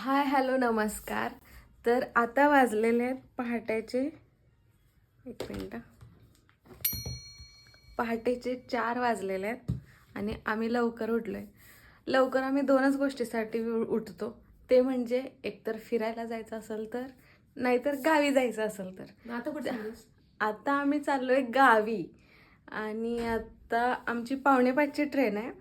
Hi hello नमस्कार. तर आता वाजलेले आहेत पहाटेचे 4 वाजलेले आहेत आणि आम्ही लवकर उठलोय. लवकर आम्ही दोनच गोष्टीसाठी उठतो, ते म्हणजे एकतर फिरायला जायचं असेल तर, नाहीतर गावी जायचं असेल तर. आता कुठे चाललीस? आता आम्ही चाललोय गावी आणि आता आमची 5:45ची ट्रेन आहे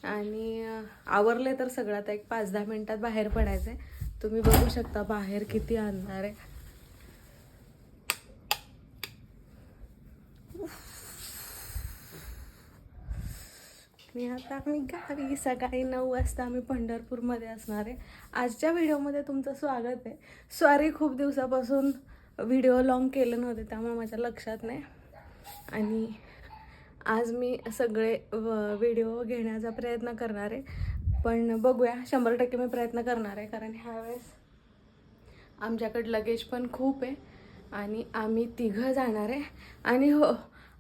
आणि आवरले तर सगळं. आता एक 5-10 मिनिटात बाहेर पडायचं आहे. तुम्ही बघू शकता बाहेर किती अंधार आहे. आणि आता आम्ही गावी सकाळी 9 वाजता आम्ही पंढरपूरमध्ये असणार आहे. आजच्या व्हिडिओमध्ये तुमचं स्वागत आहे. सॉरी, खूप दिवसापासून व्हिडिओ लॉंग केले नव्हते त्यामुळे माझ्या लक्षात नाही. आणि आज मी सगळे व्हिडिओ घेण्याचा प्रयत्न करणार आहे, पण बघूया. 100% मी प्रयत्न करणार आहे, कारण ह्यावेळेस आमच्याकडे लगेज पण खूप आहे आणि आम्ही तिघं जाणार आहे. आणि हो,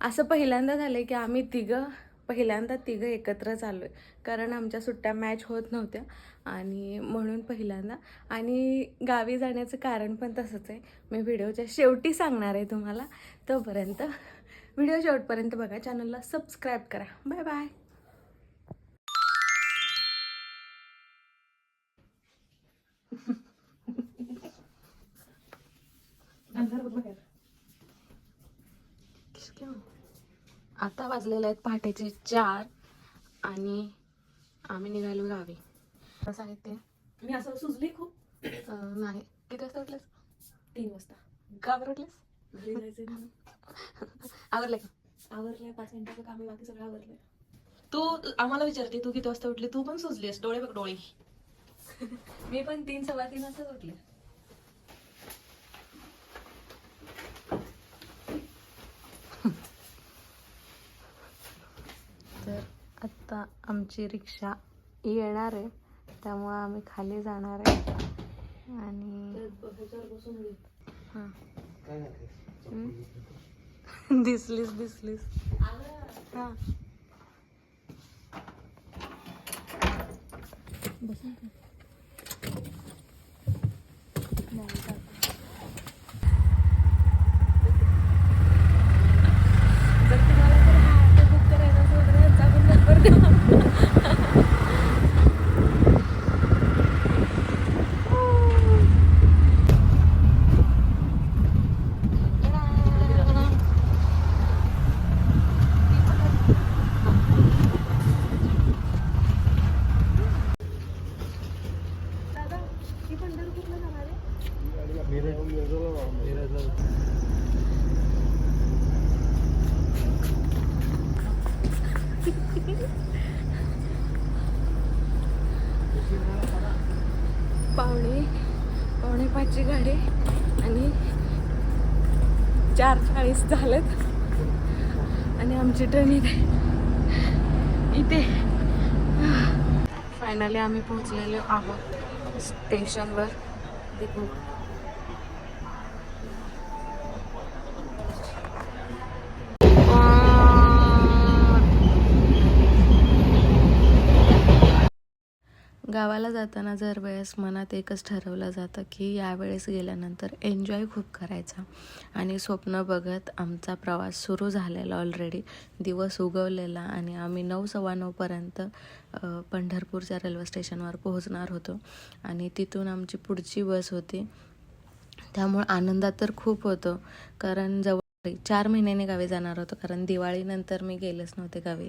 असं पहिल्यांदा झालं आहे की आम्ही पहिल्यांदा तिघं एकत्र चाललो आहे, कारण आमच्या सुट्ट्या मॅच होत नव्हत्या आणि म्हणून पहिल्यांदा. आणि गावी जाण्याचं कारण पण तसंच आहे. मी व्हिडिओच्या शेवटी सांगणार आहे तुम्हाला. तोपर्यंत व्हिडिओ शेवटपर्यंत बघा, चॅनलला सबस्क्राईब करा. Bye bye. आता वाजलेले आहेत पहाटेचे 4 आणि आम्ही निघालो गावी. कसं आहे ते मी असं सुजली खूप. नाही. किती वाजता उठलेस? 3 वाजता का बरं उठलेस? घरी जायचंय म्हणून. आवरलं का? आवरलंय, 5 मिनिटाचं काम आहे, बाकी सगळं आवरलंय. तू आम्हाला विचारते तू किती वाजता उठली? तू पण सुचलीस. डोळे बघ डोळे. मी पण 3-3:15 वाजताच उठले. तर आत्ता आमची रिक्षा येणार आहे, त्यामुळं आम्ही खाली जाणार आहे. आणि ह्याच्यावर बसून घे. हां दिसलीस हां बसून घे. जर तुम्हाला जर हा ऑटो बुक करायचा असेल तर ह्यांचा पण नंबर द्या. दादा, ही पंढरपूरला जाणार आहे? पावणे 5ची गाडी आणि 4:40 झालेत आणि आमची ट्रेन इथे फायनली आम्ही पोहोचलेलो आहोत स्टेशनवर. देखो गावाला जाताना जर वेळेस मनात एकच ठरवलं जातं की यावेळेस गेल्यानंतर एन्जॉय खूप करायचा. आणि स्वप्न बघत आमचा प्रवास सुरू झालेला. ऑलरेडी दिवस उगवलेला आणि आम्ही 9:15पर्यंत पंढरपूरच्या रेल्वे स्टेशनवर पोहोचणार होतो आणि तिथून आमची पुढची बस होती. त्यामुळे आनंदात तर खूप होतो, कारण 4 महिन्याने गावी जाणार होतो, कारण दिवाळीनंतर मी गेलेच नव्हते गावी.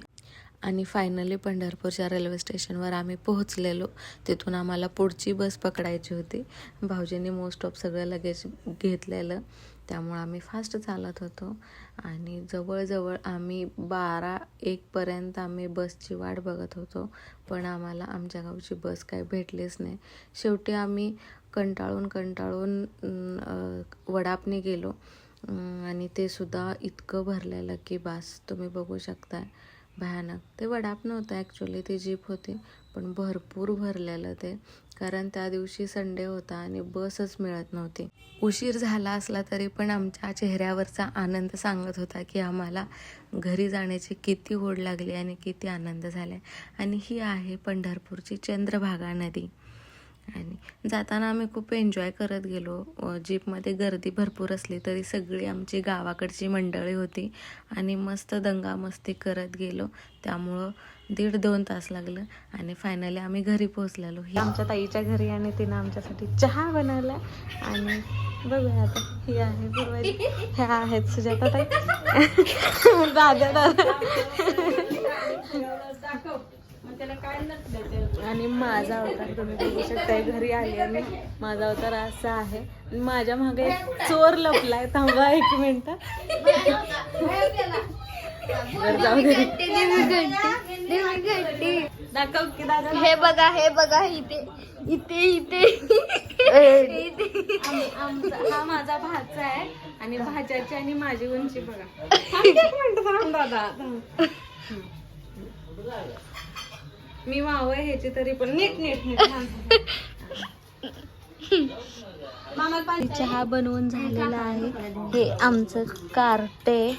आणि फायनली पंढरपूरच्या रेल्वे स्टेशनवर आम्ही पोहोचलेलो. तिथून आम्हाला पुढची बस पकडायची होती. भाऊजींनी मोस्ट ऑफ सगळं लगेज घेतलेलं, त्यामुळं आम्ही फास्ट चालत होतो आणि जवळजवळ आम्ही 12-1पर्यंत आम्ही बसची वाट बघत होतो, पण आम्हाला आमच्या गावची बस काही भेटलीच नाही. शेवटी आम्ही कंटाळून वडापने गेलो आणि ते सुद्धा इतकं भरलेलं की बास. तुम्ही बघू शकताय, भयानक. ते वडाप नव्हतं ॲक्च्युली, ती जीप होती, पण भरपूर भरलेलं ते, कारण त्या दिवशी संडे होता आणि बसच मिळत नव्हती. उशीर झाला असला तरी पण आमच्या चेहऱ्यावरचा आनंद सांगत होता की आम्हाला घरी जाण्याची किती होड लागली आणि किती आनंद झाला. आणि ही आहे पंढरपूरची चंद्रभागा नदी. आणि जाताना आम्ही खूप एन्जॉय करत गेलो. जीपमध्ये गर्दी भरपूर असली तरी सगळी आमची गावाकडची मंडळी होती आणि मस्त दंगामस्ती करत गेलो. त्यामुळं 1.5-2 तास लागलं आणि फायनली आम्ही घरी पोहोचलेलो. ही आमच्या ताईच्या घरी आणि तिनं आमच्यासाठी चहा बनवला. आणि बघूया आता, ही आहे पूर्वाजी, ह्या आहेत सुजाता ताई, दादा आणि माझा अवतार तुम्ही बघू शकताय. घरी आली आणि माझा अवतार असा आहे. माझ्या मागे एक चोर लपलाय. थांबा 1 मिनिट. जाऊ दे. दाखव की दादा. हे बघा इथे इथे हा माझा भाचा आहे आणि भाच्याची आणि माझी उंची बघा. 1 मिनिट थांब दादा. मी माव आहे ह्याची तरी पण नीट चहा बनवून झालेला आहे. हे आमचं कार्टे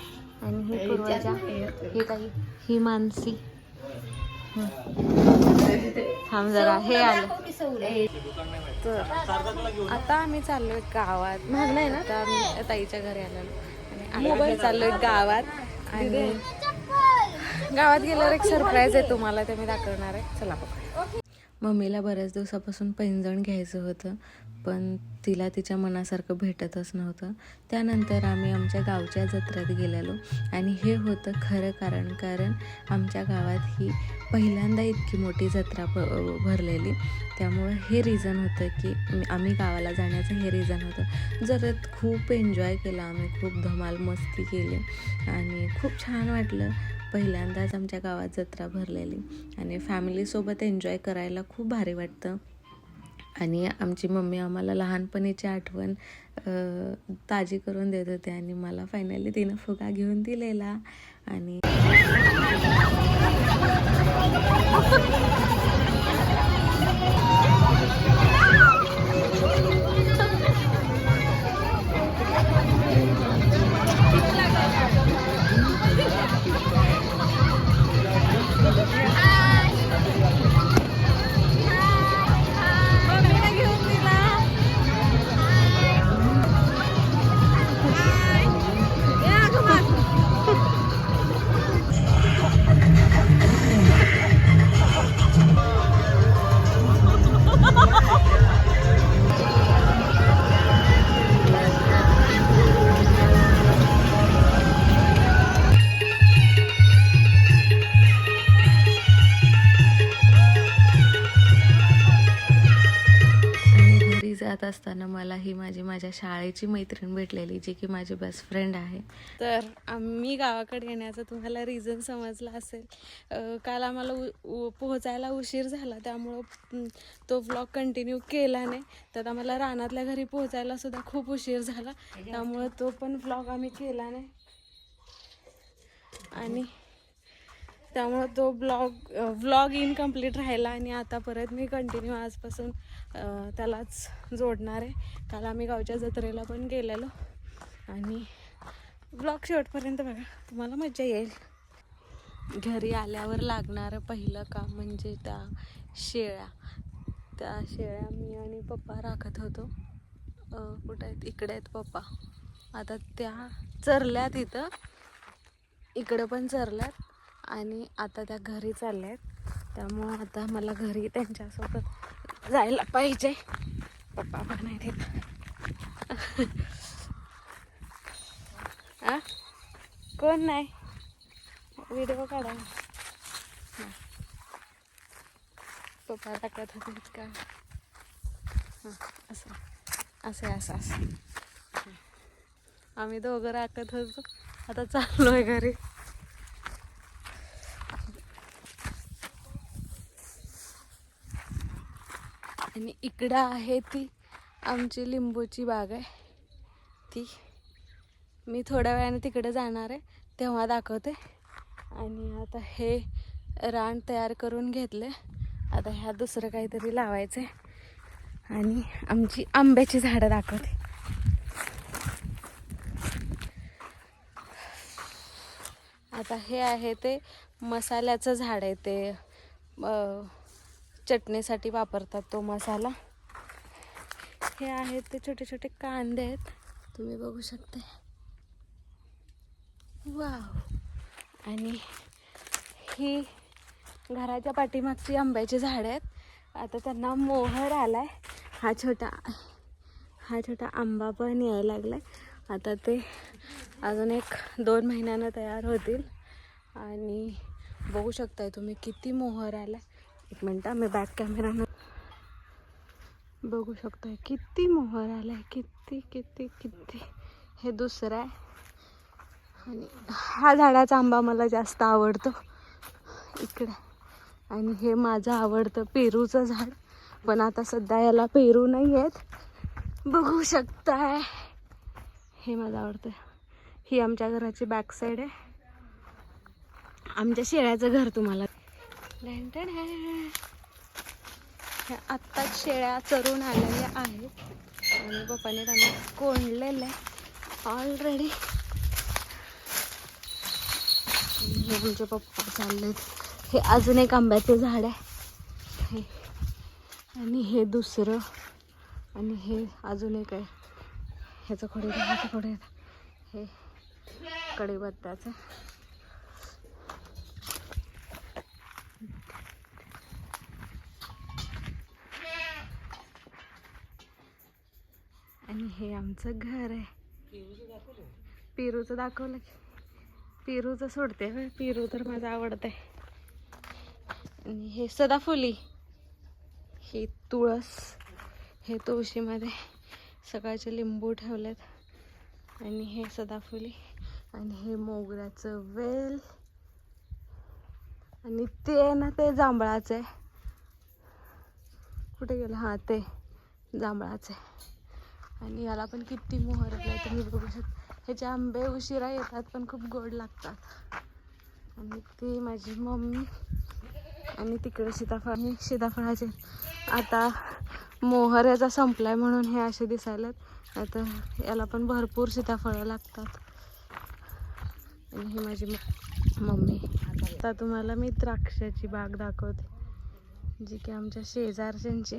आणि ही पूर्वजा, ही ताई, ही मानसी. थांब जरा, हे आलं. तर आता आम्ही चाललोय गावात. महाग नाही ना. आता आम्ही ताईच्या घरी आलेलो आणि आम्ही चाललोय गावात. आणि गावात गेल्यावर एक सरप्राईज आहे तुम्हाला, ते मी दाखवणार आहे. चला बघा. मम्मीला बऱ्याच दिवसापासून पैंजण घ्यायचं होतं, पण तिला तिच्या मनासारखं भेटतच नव्हतं. त्यानंतर आम्ही आमच्या गावच्या जत्रेत गेलेलो आणि हे होतं खरं कारण आमच्या गावात ही पहिल्यांदा इतकी मोठी जत्रा भरलेली. त्यामुळं हे रिझन होतं की आम्ही गावाला जाण्याचं हे रिझन होतं. जत्रेत खूप एन्जॉय केला आम्ही, खूप धमाल मस्ती केली आणि खूप छान वाटलं. पहिल्यांदाच आमच्या गावात जत्रा भरलेली आणि फॅमिलीसोबत एन्जॉय करायला खूप भारी वाटतं. आणि आमची मम्मी आम्हाला लहानपणीची आठवण ताजी करून देत होते आणि मला फायनली तिनं फुगा घेऊन दिलेला. आणि जात असताना मला ही माझ्या शाळेची मैत्रीण भेटलेली, जी की माझी बेस्ट फ्रेंड आहे. तर आम्ही गावाकडे येण्याचा तुम्हाला रिझन समजला असेल. काल आम्हाला पोहोचायला उशीर झाला, त्यामुळं तो व्लॉग कंटिन्यू केला नाही. तर आम्हाला रानातल्या घरी पोहोचायला सुद्धा खूप उशीर झाला, त्यामुळं तो पण व्लॉग आम्ही केला नाही. आणि त्यामुळं तो व्लॉग इनकम्प्लीट राहिला. आणि आता परत मी कंटिन्यू आजपासून त्यालाच जोडणार आहे. काल आम्ही गावच्या जत्रेला पण गेलेलो आणि व्लॉग शेवटपर्यंत बघा, तुम्हाला मजा येईल. घरी आल्यावर लागणारं पहिलं काम म्हणजे त्या शेळ्या मी आणि पप्पा राखत होतो. कुठं आहेत? इकडे आहेत पप्पा. आता त्या चरल्यात, इकडं पण चरल्यात आणि आता त्या घरी चालल्या आहेत. त्यामुळं आता मला घरी त्यांच्यासोबत जायला पाहिजे. पप्पा पण आहेत इथं. कोण नाही, व्हिडिओ काढा. पप्पा टाकत होते का? असं आम्ही दोघं राखत होतो. आता चाललोय घरी. आणि इकडं आहे ती आमची लिंबूची बाग आहे. ती मी थोड्या वेळाने तिकडे जाणार आहे, तेव्हा दाखवते. आणि आता हे रान तयार करून घेतले. आता ह्या दुसरं काहीतरी लावायचं आहे. आणि आमची आंब्याची झाडं दाखवते. आता हे आहे ते मसाल्याचं झाड आहे, ते चटणीसाठी वापरतात तो मसाला. हे आहेत ते छोटे छोटे कांदे आहेत, तुम्ही बघू शकता. वाव. आणि ही घराच्या पाठीमागची आंब्याची झाडं आहेत. आता त्यांना मोहर आलाय. हा छोटा आंबा पण यायला लागलाय. आता ते अजून 1-2 महिन्यानं तयार होतील. आणि बघू शकताय तुम्ही किती मोहर आलाय. एक मिनटं, मी बॅक कॅमेरानं बघू शकताय किती मोहर आलाय. किती किती किती. हे दुसरं आहे. आणि हा झाडाचा आंबा मला जास्त आवडतो इकडे. आणि हे माझं आवडतं पेरूचं झाड, पण आता सध्या याला पेरू नाही आहेत, बघू शकताय. हे माझं आवडतं. ही आमच्या घराची बॅक साईड आहे. आमच्या शेळ्याचं घर तुम्हाला. आत्ताच शेळ्या चरून आलेल्या आहेत आणि पप्पाने त्यांना कोंडलेलं आहे ऑलरेडी. हे आमचे पप्पा चाललेत. हे अजून एक आंब्याचे झाड आहे. आणि हे दुसरं. आणि हे अजून एक आहे. ह्याचं खोडे हे कढीपत्त्याचं. आणि हे आमचं घर आहे. पेरूचं दाखवलं की पेरूचं सोडते. पेरू तर माझं आवडतं आहे. आणि हे सदाफुली, ही तुळस. हे तुळशीमध्ये सकाळचे लिंबू ठेवलेत. आणि हे सदाफुली. आणि हे मोगऱ्याचं वेल. आणि ते ना ते जांभळाचं आहे. कुठे गेलं? हां, ते जांभळाचं आहे. आणि याला पण किती मोहर आलाय तुम्ही बघू शकता. ह्याचे आंबे उशिरा येतात पण खूप गोड लागतात. आणि ती माझी मम्मी. आणि तिकडे सीताफळाचे. आता मोहर याचा संपलाय म्हणून हे असे दिसायलेत. आता याला पण भरपूर सीताफळं लागतात. आणि ही माझी मम्मी. आता तुम्हाला मी द्राक्षाची बाग दाखवते, जी की आमच्या शेजारच्यांची.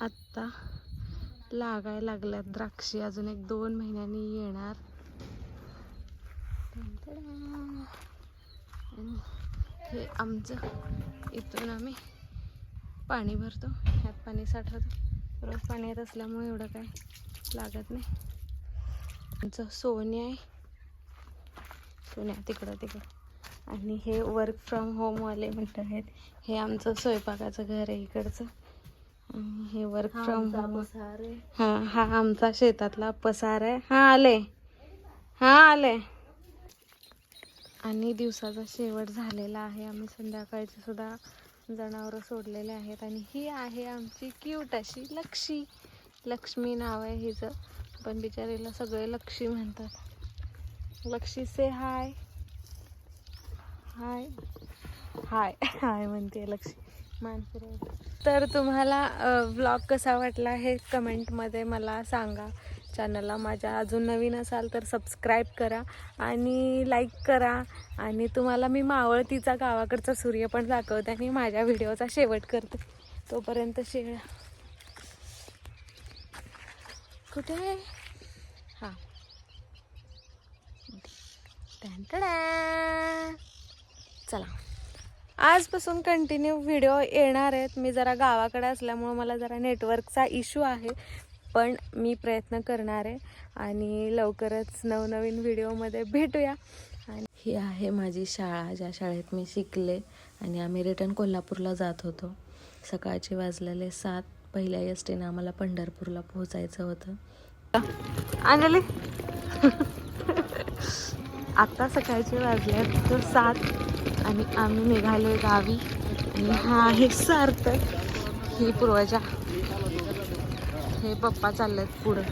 आत्ता लागायला लागल्यात द्राक्षी. अजून 1-2 महिन्यांनी येणार. आणि हे आमचं, इथून आम्ही पाणी भरतो. ह्यात पाणी साठवतो. रोज पाणी येत असल्यामुळे एवढं काय लागत नाही. आमचं सोने आहे. सोन्या तिकडं. आणि हे वर्क फ्रॉम होमवाले म्हणत आहेत. हे आमचं स्वयंपाकाचं घर आहे इकडचं. हे वर्क फ्रॉम होम. हां, हा आमचा शेतातला पसार आहे. हां आले. आणि दिवसाचा शेवट झालेला आहे. आम्ही संध्याकाळचे सुद्धा जनावरं सोडलेले आहेत. आणि ही आहे आमची क्यूट अशी लक्ष्मी नाव आहे हिचं, पण बिचारीला सगळे लक्ष्मी म्हणतात. लक्ष्मी से हाय म्हणते लक्ष्मी. मानपुरे. तर तुम्हाला व्लॉग कसा वाटला हे कमेंटमध्ये मला सांगा. चॅनलला माझ्या अजून नवीन असाल तर सबस्क्राईब करा आणि लाईक करा. आणि तुम्हाला मी मावळतीचा गावाकडचा सूर्य पण दाखवते आणि माझ्या व्हिडिओचा शेवट करते. तोपर्यंत शेळ्या कुठे आहे? हां, चला, आजपासून कंटिन्यू व्हिडिओ येणार आहेत. मी जरा गावाकडे असल्यामुळं मला जरा नेटवर्कचा इश्यू आहे, पण मी प्रयत्न करणार आहे. आणि लवकरच नवनवीन व्हिडिओमध्ये भेटूया. आणि ही आहे माझी शाळा, ज्या शाळेत मी शिकले. आणि आम्ही रिटर्न कोल्हापूरला जात होतो. सकाळचे वाजलेले 7. पहिल्या एसटीने आम्हाला पंढरपूरला पोहोचायचं होतं. अंजली आता सकाळचे वाजले 7 आणि आम्ही निघालोय गावी. आणि हा आहे सार्थक, ही पूर्वजा, हे पप्पा चाललेत पुढं.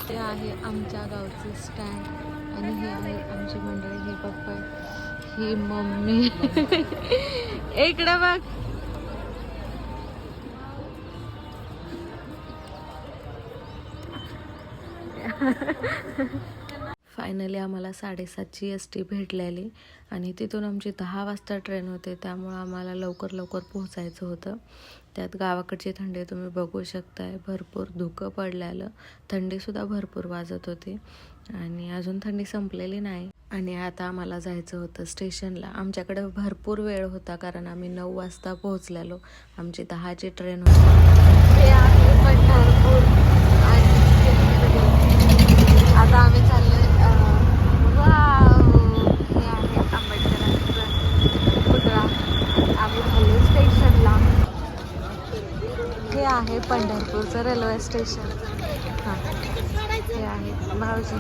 ते आहे आमच्या गावचं स्टँड. आणि हे आहे आमची मंडळी. हे पप्पा, ही मम्मी. इकडे बघ. फायनली आम्हाला 7:30ची एस टी भेटलेली आणि तिथून आमची 10 वाजता ट्रेन होते, त्यामुळं आम्हाला लवकर पोहोचायचं होतं. त्यात गावाकडची थंडी तुम्ही बघू शकताय, भरपूर धुकं पडलेलं, थंडीसुद्धा भरपूर वाजत होती आणि अजून थंडी संपलेली नाही. आणि आता आम्हाला जायचं होतं स्टेशनला. आमच्याकडे भरपूर वेळ होता कारण आम्ही 9 वाजता पोहोचलेलो, आमची 10ची ट्रेन होती. हे आहे पंढरपूर आणि आता आम्ही चाललोय वाव, हे आहे आंबेडकरांचं पुतळा. आम्ही झालो स्टेशनला. हे आहे पंढरपूरचं रेल्वे स्टेशन. हां, हे आहे भाऊजी.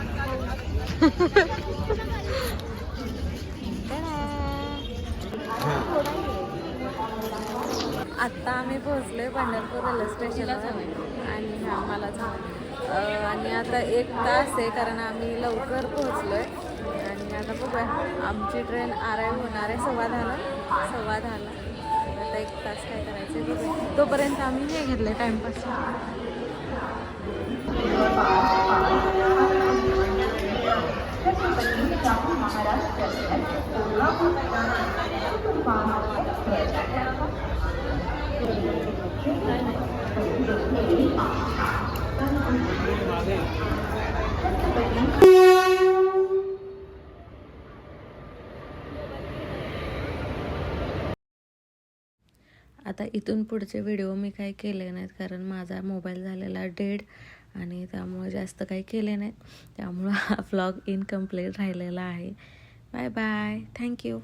आत्ता आम्ही पोहोचलोय पंढरपूर रेल्वे स्टेशनला आणि आम्हाला आणि आता 1 तास आहे कारण आम्ही लवकर पोहोचलोय आणि आता बघूया आमची ट्रेन अराईव्ह होणार आहे 10:15. आता 1 तास काय करायचं बघूया. तोपर्यंत आम्ही हे घेतलं टाइमपास. आता इथून पुढचे व्हिडिओ मी काही केले नाहीत कारण माझा मोबाईल झालेला डेड आणि त्यामुळे जास्त काही केले नाहीत, त्यामुळं हा व्लॉग इनकम्प्लीट राहिलेला आहे. Bye bye, thank you.